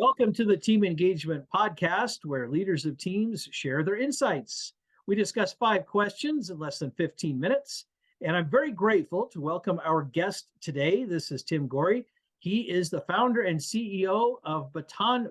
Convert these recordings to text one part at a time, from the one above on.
Welcome to the Team Engagement Podcast, where leaders of teams share their insights. We discuss 5 questions in less than 15 minutes. And I'm very grateful to welcome our guest today. This is Tim Goree. He is the founder and CEO of Baton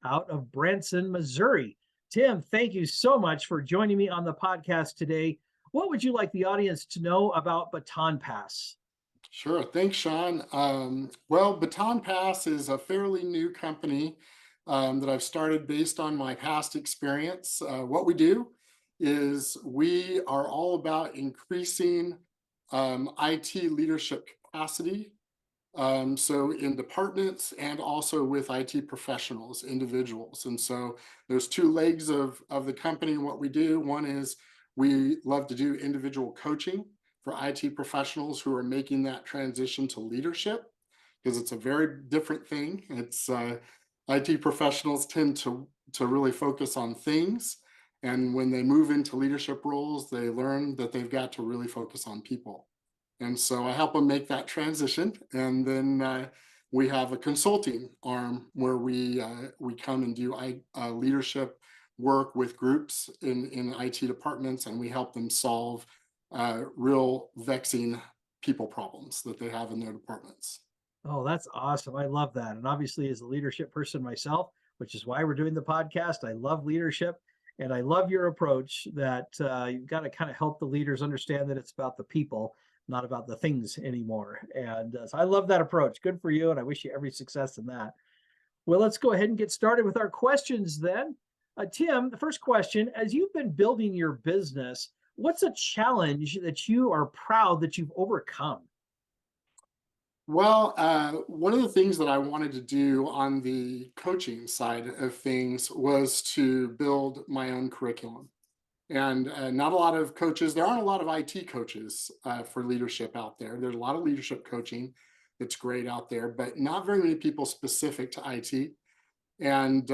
out of Branson, Missouri. Tim, thank you so much for joining me on the podcast today. What would you like the audience to know about Baton? Sure. Thanks, Sean. Baton Pass is a fairly new company that I've started based on my past experience. What we do is we are all about increasing IT leadership capacity. So in departments and also with IT professionals, individuals. And so there's two legs of the company and what we do. One is we love to do individual coaching for IT professionals who are making that transition to leadership, because it's a very different thing. It's IT professionals tend to really focus on things. And when they move into leadership roles, they learn that they've got to really focus on people. And so I help them make that transition. And then we have a consulting arm where we come and do leadership work with groups in IT departments, and we help them solve real vexing people problems that they have in their departments. Oh, that's awesome. I love that. And obviously, as a leadership person myself, which is why we're doing the podcast, I love leadership. And I love your approach that you've got to kind of help the leaders understand that it's about the people, not about the things anymore. And so I love that approach. Good for you. And I wish you every success in that. Well, let's go ahead and get started with our questions then. Tim, the first question, as you've been building your business, what's a challenge that you are proud that you've overcome? One of the things that I wanted to do on the coaching side of things was to build my own curriculum. And not a lot of coaches, there aren't a lot of IT coaches for leadership out there. There's a lot of leadership coaching that's great out there, but not very many people specific to IT. And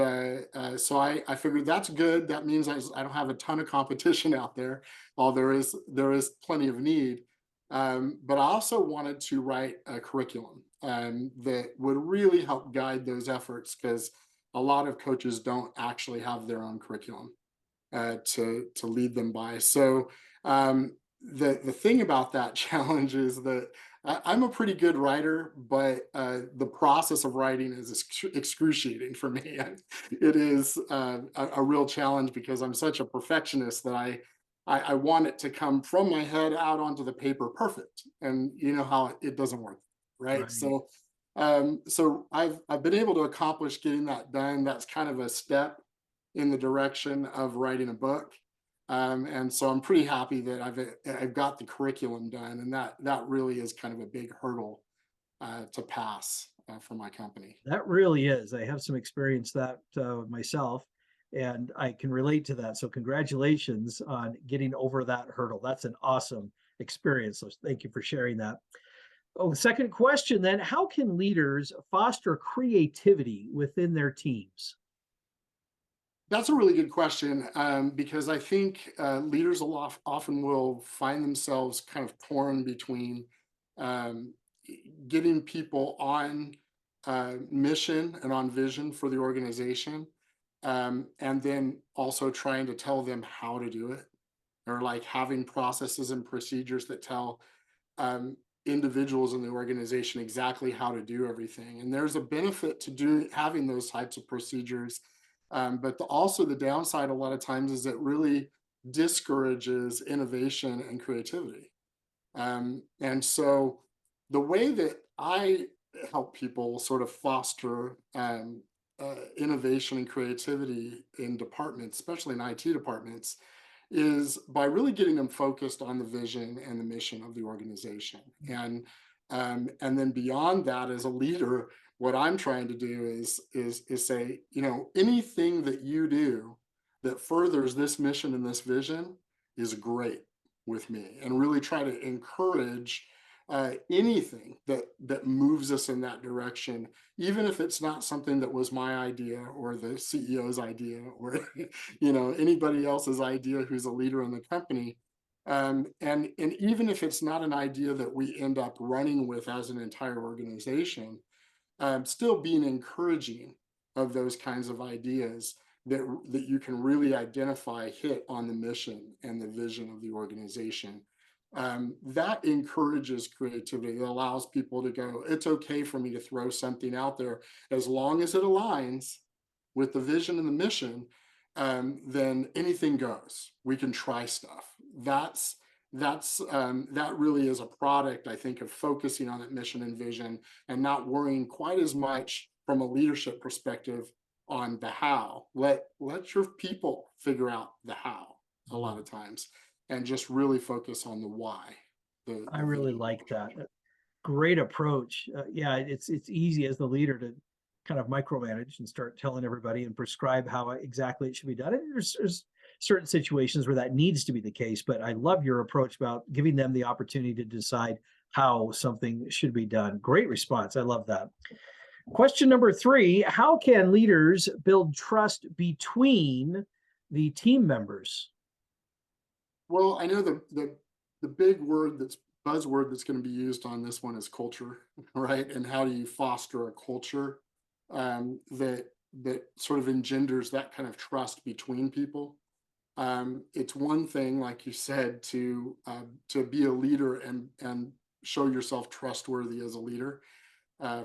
so I figured that's good. That means I don't have a ton of competition out there, while there is plenty of need. But I also wanted to write a curriculum that would really help guide those efforts, because a lot of coaches don't actually have their own curriculum to lead them by. So the thing about that challenge is that I'm a pretty good writer, but the process of writing is excruciating for me. It is a real challenge because I'm such a perfectionist that I want it to come from my head out onto the paper perfect, and you know how it doesn't work, right? Right. So I've been able to accomplish getting that done. That's kind of a step in the direction of writing a book. And so I'm pretty happy that I've got the curriculum done, and that really is kind of a big hurdle to pass for my company. That really is. I have some experience that myself, and I can relate to that. So congratulations on getting over that hurdle. That's an awesome experience. So thank you for sharing that. Oh, the second question then, how can leaders foster creativity within their teams? That's a really good question, because I think leaders often will find themselves kind of torn between um, getting people on mission and on vision for the organization, and then also trying to tell them how to do it, or like having processes and procedures that tell um, individuals in the organization exactly how to do everything. And there's a benefit to having those types of procedures, but also the downside a lot of times is it really discourages innovation and creativity. And so the way that I help people sort of foster innovation and creativity in departments, especially in IT departments, is by really getting them focused on the vision and the mission of the organization. And then beyond that, as a leader, what I'm trying to do is say, anything that you do that furthers this mission and this vision is great with me, and really try to encourage anything that moves us in that direction, even if it's not something that was my idea or the CEO's idea or anybody else's idea who's a leader in the company. And even if it's not an idea that we end up running with as an entire organization, still being encouraging of those kinds of ideas that you can really identify hit on the mission and the vision of the organization. That encourages creativity. It allows people to go, it's okay for me to throw something out there as long as it aligns with the vision and the mission. Then anything goes. We can try stuff. That really is a product, I think, of focusing on that mission and vision and not worrying quite as much from a leadership perspective on the how. Let your people figure out the how a lot of times, and just really focus on the why. I really vision. like that. Great approach. Yeah, it's easy as the leader to kind of micromanage and start telling everybody and prescribe how exactly it should be done. And there's certain situations where that needs to be the case, but I love your approach about giving them the opportunity to decide how something should be done. Great response. I love that. Question number 3, how can leaders build trust between the team members? Well, I know the big word that's buzzword that's going to be used on this one is culture, right? And how do you foster a culture that sort of engenders that kind of trust between people? It's one thing, like you said, to be a leader and show yourself trustworthy as a leader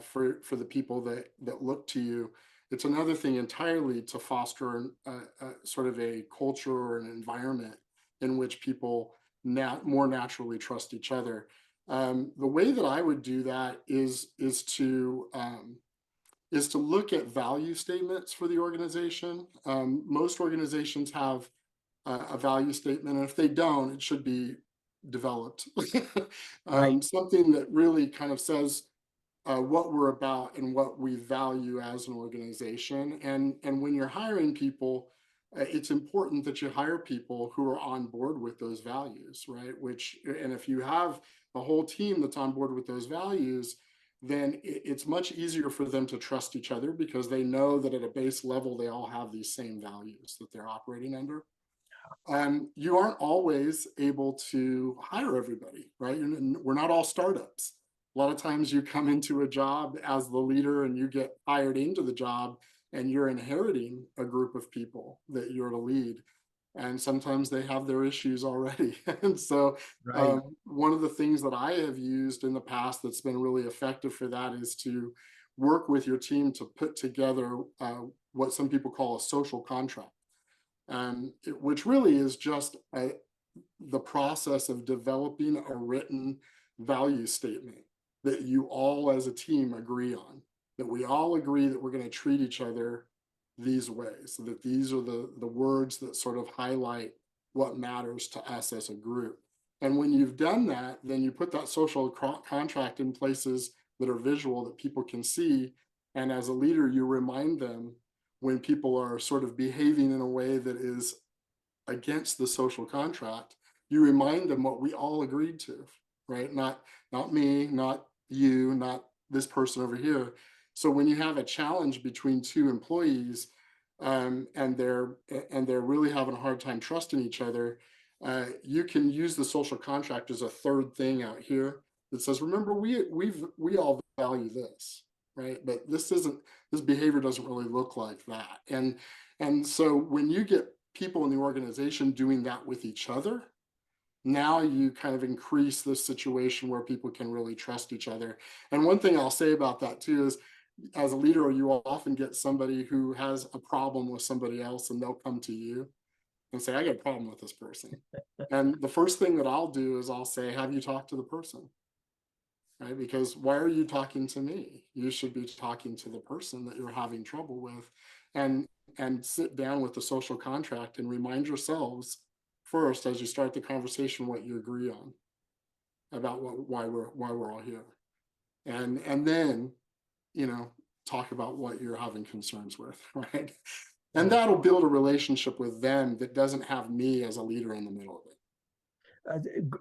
for the people that look to you. It's another thing entirely to foster sort of a culture or an environment in which people more naturally trust each other. The way that I would do that is to look at value statements for the organization. Most organizations have a value statement, and if they don't, it should be developed. Right. Something that really kind of says what we're about and what we value as an organization. And when you're hiring people, it's important that you hire people who are on board with those values, right? And if you have a whole team that's on board with those values, then it's much easier for them to trust each other because they know that at a base level, they all have these same values that they're operating under. You aren't always able to hire everybody, right? We're not all startups. A lot of times you come into a job as the leader and you get hired into the job and you're inheriting a group of people that you're to lead. And sometimes they have their issues already. And so Right. one of the things that I have used in the past that's been really effective for that is to work with your team to put together what some people call a social contract, which really is just the process of developing a written value statement that you all as a team agree on, that we all agree that we're going to treat each other these ways, so that these are the words that sort of highlight what matters to us as a group. And when you've done that, then you put that social contract in places that are visual that people can see. And as a leader, you remind them when people are sort of behaving in a way that is against the social contract, you remind them what we all agreed to, right? Not me, not you, not this person over here. So when you have a challenge between two employees, and they're really having a hard time trusting each other, you can use the social contract as a third thing out here that says, remember, we all value this, right? But this behavior doesn't really look like that. And so when you get people in the organization doing that with each other, now you kind of increase the situation where people can really trust each other. And one thing I'll say about that too is, as a leader, you will often get somebody who has a problem with somebody else and they'll come to you and say, I got a problem with this person. And the first thing that I'll do is I'll say, have you talked to the person? Right? Because why are you talking to me? You should be talking to the person that you're having trouble with, and sit down with the social contract and remind yourselves first as you start the conversation what you agree on about why we're all here, and then talk about what you're having concerns with, right? And Oh, that'll build a relationship with them that doesn't have me as a leader in the middle of it.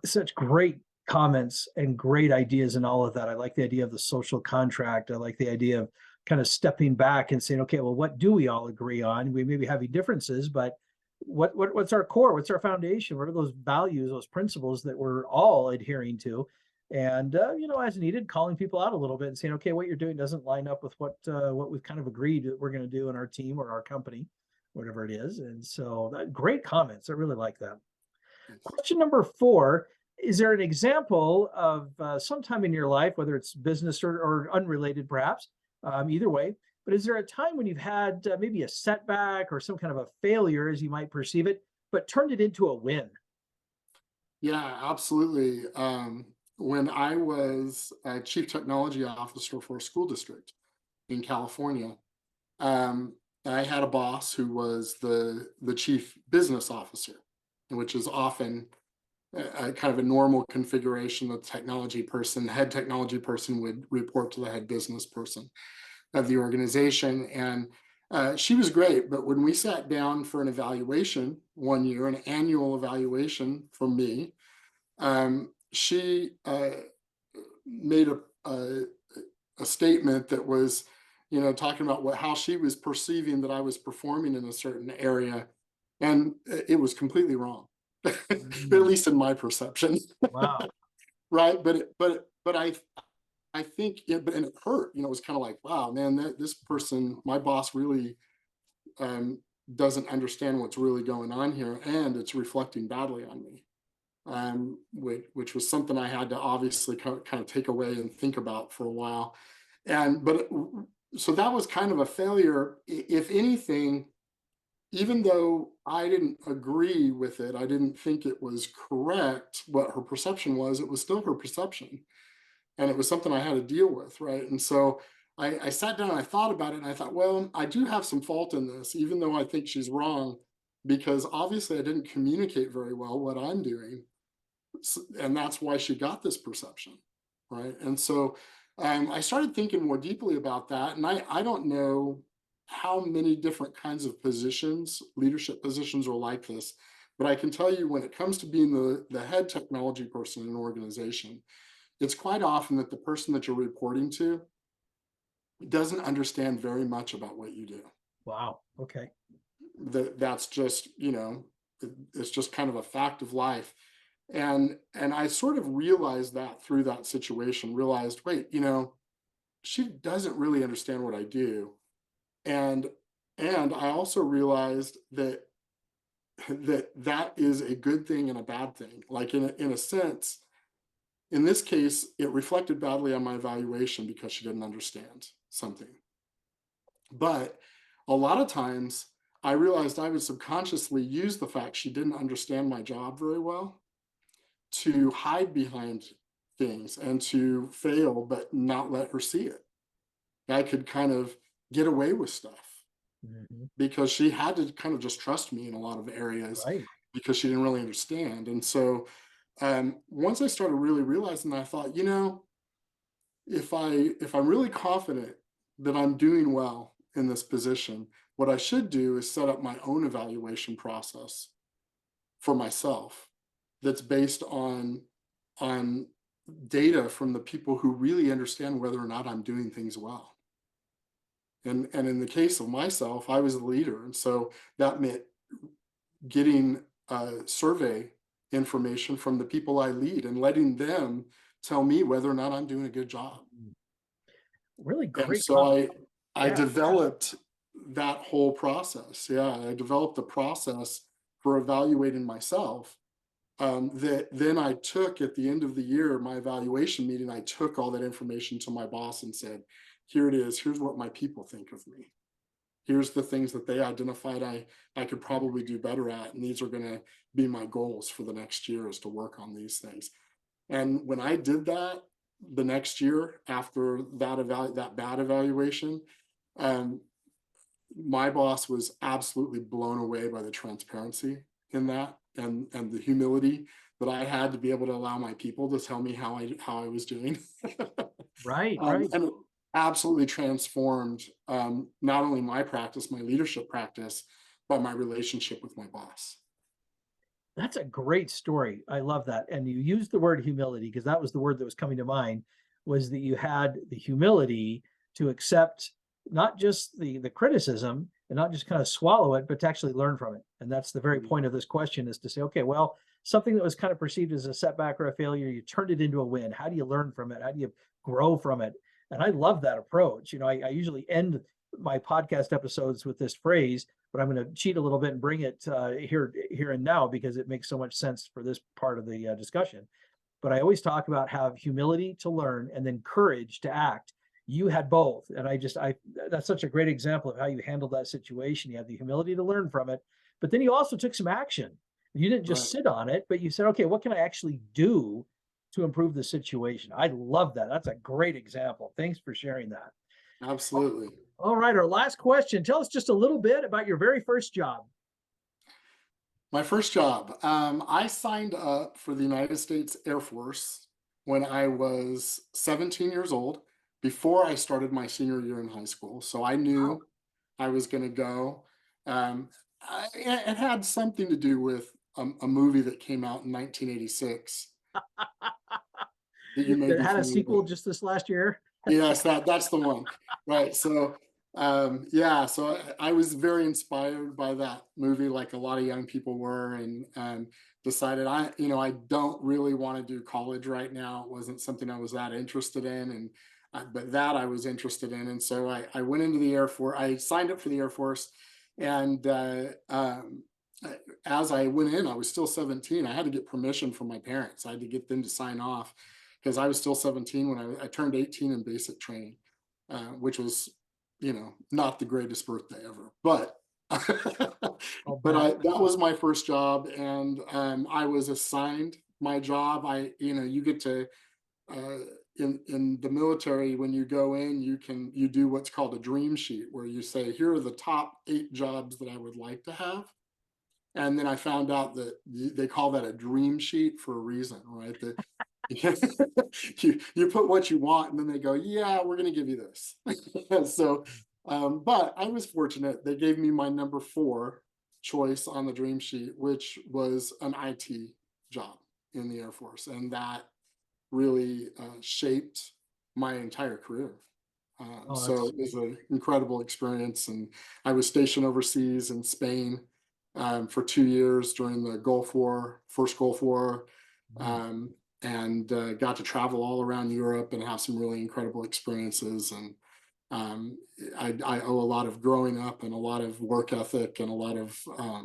such great comments and great ideas and all of that. I like the idea of the social contract. I like the idea of kind of stepping back and saying, okay, well, what do we all agree on? We may be having differences, but what's our core? What's our foundation? What are those values, those principles that we're all adhering to? And as needed, calling people out a little bit and saying, okay, what you're doing doesn't line up with what we've kind of agreed that we're going to do in our team or our company, whatever it is. And so great comments. I really like that. Question number 4, is there an example of sometime in your life, whether it's business or unrelated perhaps, either way, but is there a time when you've had maybe a setback or some kind of a failure as you might perceive it, but turned it into a win? Yeah, absolutely. When I was a chief technology officer for a school district in California, um, I had a boss who was the chief business officer, which is often a kind of a normal configuration. The head technology person would report to the head business person of the organization. And she was great. But when we sat down for an evaluation one year, an annual evaluation from me, she made a statement that was, talking about how she was perceiving that I was performing in a certain area, and it was completely wrong, at Mm, least in my perception, wow. right? But I think and it hurt. It was kind of like, wow, man, this person, my boss, really um, doesn't understand what's really going on here, and it's reflecting badly on me. Which was something I had to obviously kind of take away and think about for a while. So that was kind of a failure. If anything, even though I didn't agree with it, I didn't think it was correct what her perception was, it was still her perception. And it was something I had to deal with, right? And so I sat down and I thought about it and I thought, well, I do have some fault in this, even though I think she's wrong, because obviously I didn't communicate very well what I'm doing, and that's why she got this perception, right? And so I started thinking more deeply about that, and I don't know how many different kinds of positions, leadership positions, are like this, but I can tell you when it comes to being the head technology person in an organization, it's quite often that the person that you're reporting to doesn't understand very much about what you do. Wow. Okay. That's just, it's just kind of a fact of life. And I sort of realized that through that situation, realized, wait, she doesn't really understand what I do. And I also realized that that is a good thing and a bad thing. Like in a sense, in this case, it reflected badly on my evaluation because she didn't understand something. But a lot of times I realized I would subconsciously use the fact she didn't understand my job very well to hide behind things and to fail, but not let her see it. I could kind of get away with stuff Mhm. because she had to kind of just trust me in a lot of areas Right. because she didn't really understand. And so once I started really realizing that, I thought, if I'm really confident that I'm doing well in this position, what I should do is set up my own evaluation process for myself that's based on data from the people who really understand whether or not I'm doing things well. And in the case of myself, I was the leader, and so that meant getting survey information from the people I lead and letting them tell me whether or not I'm doing a good job. Mm. Really And great so comment. I Yeah. developed that whole process. Yeah, I developed a process for evaluating myself, that then I took at the end of the year, my evaluation meeting, I took all that information to my boss and said, here it is. Here's what my people think of me. Here's the things that they identified I could probably do better at. And these are going to be my goals for the next year, is to work on these things. And when I did that the next year after that bad evaluation, um, my boss was absolutely blown away by the transparency in that, and the humility that I had to be able to allow my people to tell me how I was doing. Right. Right. And it absolutely transformed, not only my practice, my leadership practice, but my relationship with my boss. That's a great story. I love that. And you used the word humility because that was the word that was coming to mind, was that you had the humility to accept not just the criticism, and not just kind of swallow it, but to actually learn from it. And that's the very point of this question, is to say, okay, well, something that was kind of perceived as a setback or a failure, you turned it into a win. How do you learn from it? How do you grow from it? And I love that approach. I usually end my podcast episodes with this phrase, but I'm going to cheat a little bit and bring it here and now, because it makes so much sense for this part of the discussion. But I always talk about have humility to learn and then courage to act. You had both, and that's such a great example of how you handled that situation. You had the humility to learn from it, but then you also took some action. You didn't just Right. sit on it, but you said, okay, what can I actually do to improve the situation? I love that. That's a great example. Thanks for sharing that. Absolutely. All right, our last question. Tell us just a little bit about your very first job. My first job, I signed up for the United States Air Force when I was 17 years old, before I started my senior year in high school. So I Wow. knew I was going to go. It had something to do with a movie that came out in 1986 that you may That be had a familiar sequel with. just this last year. Yes, that's the one. Right. So, yeah, so I was very inspired by that movie, like a lot of young people were, and decided I don't really want to do college right now. It wasn't something I was that interested in, and but that I was interested in, and so I went into the Air Force. I signed up for the Air Force, and uh, as I went in, I was still 17. I had to get permission from my parents. I had to get them to sign off because I was still 17 when I turned 18 in basic training, which was, not the greatest birthday ever, but I'll but bet. that was my first job, and I was assigned my job. You get to uh, in the military, when you go in, you do what's called a dream sheet, where you say, here are the top 8 jobs that I would like to have. And then I found out that they call that a dream sheet for a reason, right? That you put what you want, and then they go, yeah, we're going to give you this. So, but I was fortunate. They gave me my number 4 choice on the dream sheet, which was an IT job in the Air Force, and that really shaped my entire career. Oh, So that's it was an incredible experience, and I was stationed overseas in Spain for 2 years during the Gulf War, first Gulf War, mm, um, and got to travel all around Europe and have some really incredible experiences. And um, I owe a lot of growing up and a lot of work ethic and a lot uh,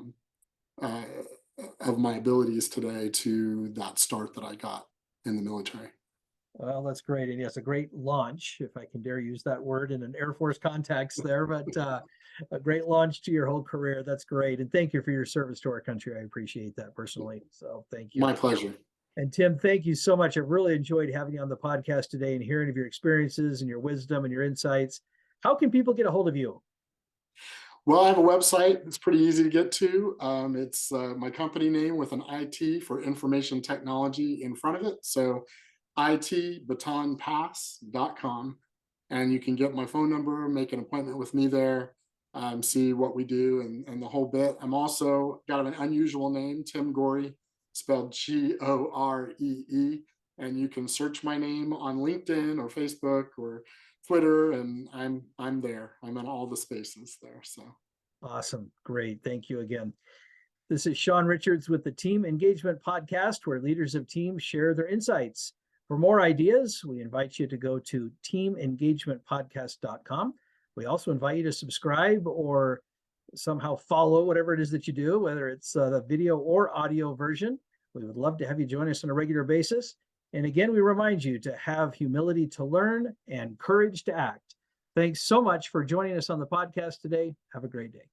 of my abilities today to that start that I got in the military. well, that's great. And yes, a great launch, if I can dare use that word in an Air Force context there, but a great launch to your whole career. That's great. And thank you for your service to our country. I appreciate that personally. So thank you. My pleasure. And Tim, thank you so much. I've really enjoyed having you on the podcast today and hearing of your experiences and your wisdom and your insights. How can people get a hold of you? Well, I have a website. It's pretty easy to get to. It's my company name with an IT for information technology in front of it. So itbatonpass.com. And you can get my phone number, make an appointment with me there, see what we do, and the whole bit. I'm also got an unusual name, Tim Goree, spelled Goree. And you can search my name on LinkedIn or Facebook or Twitter, and I'm there. I'm in all the spaces there. So Awesome. Great. Thank you again. This is Sean Richards with the Team Engagement Podcast, where leaders of teams share their insights. For more ideas, we invite you to go to teamengagementpodcast.com. We also invite you to subscribe or somehow follow whatever it is that you do, whether it's the video or audio version. We would love to have you join us on a regular basis. And again, we remind you to have humility to learn and courage to act. Thanks so much for joining us on the podcast today. Have a great day.